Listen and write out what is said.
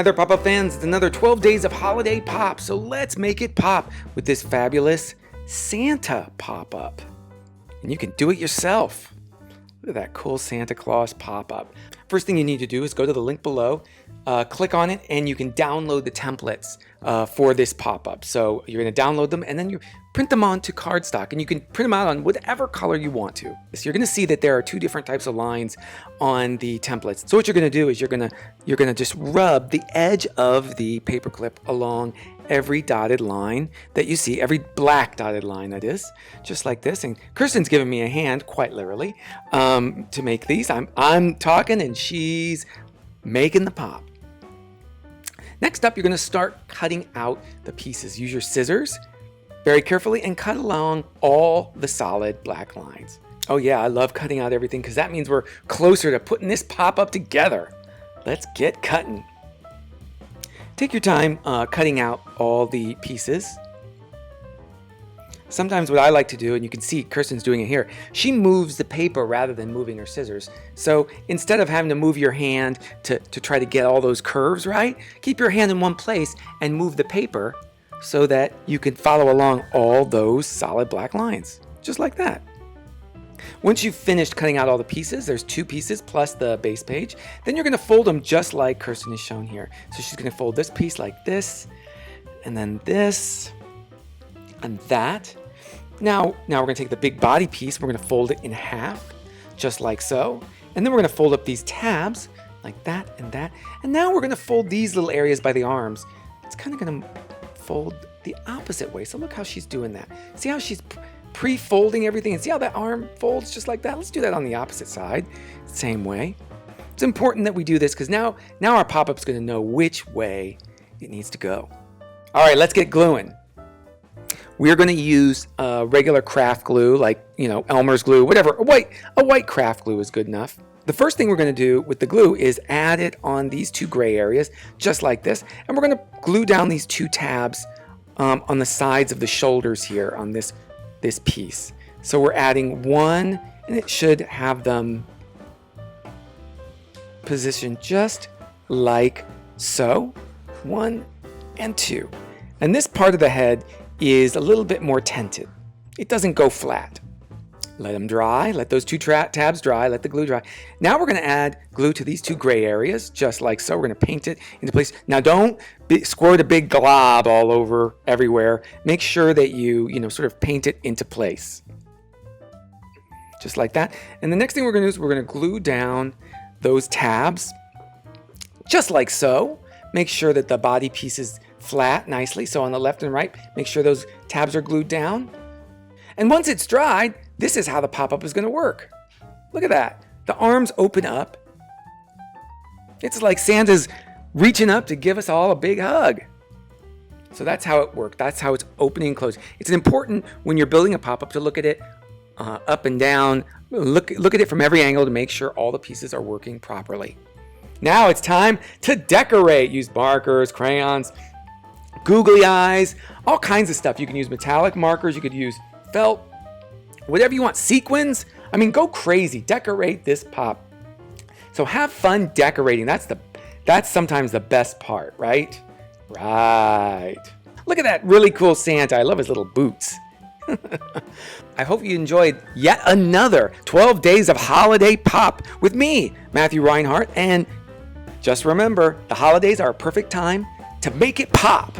Hi there, pop-up fans. It's another 12 days of holiday pop, so let's make it pop with this fabulous Santa pop-up. And you can do it yourself. Look at that cool Santa Claus pop-up. First thing you need to do is go to the link below, click on it, and you can download the templates for this pop-up. So you're going to download them, and then you print them onto cardstock, and you can print them out on whatever color you want to. So you're going to see that there are two different types of lines on the templates. So what you're going to do is you're going to just rub the edge of the paperclip along every dotted line that you see, every black dotted line that is, just like this. And Kirsten's giving me a hand, quite literally, to make these. I'm talking and she's making the pop. Next up, you're going to start cutting out the pieces. Use your scissors very carefully and cut along all the solid black lines. Oh yeah, I love cutting out everything because that means we're closer to putting this pop-up together. Let's get cutting. Take your time cutting out all the pieces. Sometimes what I like to do, and you can see Kirsten's doing it here, she moves the paper rather than moving her scissors. So instead of having to move your hand to try to get all those curves right, keep your hand in one place and move the paper so that you can follow along all those solid black lines, just like that. Once you've finished cutting out all the pieces, there's two pieces plus the base page, then you're going to fold them just like Kirsten has shown here. So she's going to fold this piece like this, and then this, and that. Now we're going to take the big body piece, we're going to fold it in half, just like so. And then we're going to fold up these tabs, like that and that. And now we're going to fold these little areas by the arms. It's kind of going to fold the opposite way. So look how she's doing that. See how she's pre-folding everything, and see how that arm folds just like that? Let's do that on the opposite side, same way. It's important that we do this because now our pop-up's going to know which way it needs to go. All right, let's get gluing. We're going to use regular craft glue, like Elmer's glue, whatever. A white craft glue is good enough. The first thing we're going to do with the glue is add it on these two gray areas, just like this, and we're going to glue down these two tabs on the sides of the shoulders here on this piece. So we're adding one, and it should have them positioned just like so. 1 and 2. And this part of the head is a little bit more tented. It doesn't go flat. Let them dry. Let those two tabs dry. Let the glue dry. Now we're going to add glue to these two gray areas, just like so. We're going to paint it into place. Now don't squirt a big glob all over everywhere. Make sure that you sort of paint it into place, just like that. And the next thing we're going to do is we're going to glue down those tabs, just like so. Make sure that the body piece is flat nicely. So on the left and right, make sure those tabs are glued down. And once it's dried, this is how the pop-up is going to work. Look at that. The arms open up. It's like Santa's reaching up to give us all a big hug. So that's how it works. That's how it's opening and closing. It's important when you're building a pop-up to look at it up and down. Look at it from every angle to make sure all the pieces are working properly. Now it's time to decorate. Use markers, crayons, googly eyes, all kinds of stuff. You can use metallic markers. You could use felt, whatever you want, sequins. I mean, go crazy. Decorate this pop. So have fun decorating. That's sometimes the best part, right? Right. Look at that really cool Santa. I love his little boots. I hope you enjoyed yet another 12 days of holiday pop with me, Matthew Reinhart. And just remember, the holidays are a perfect time to make it pop.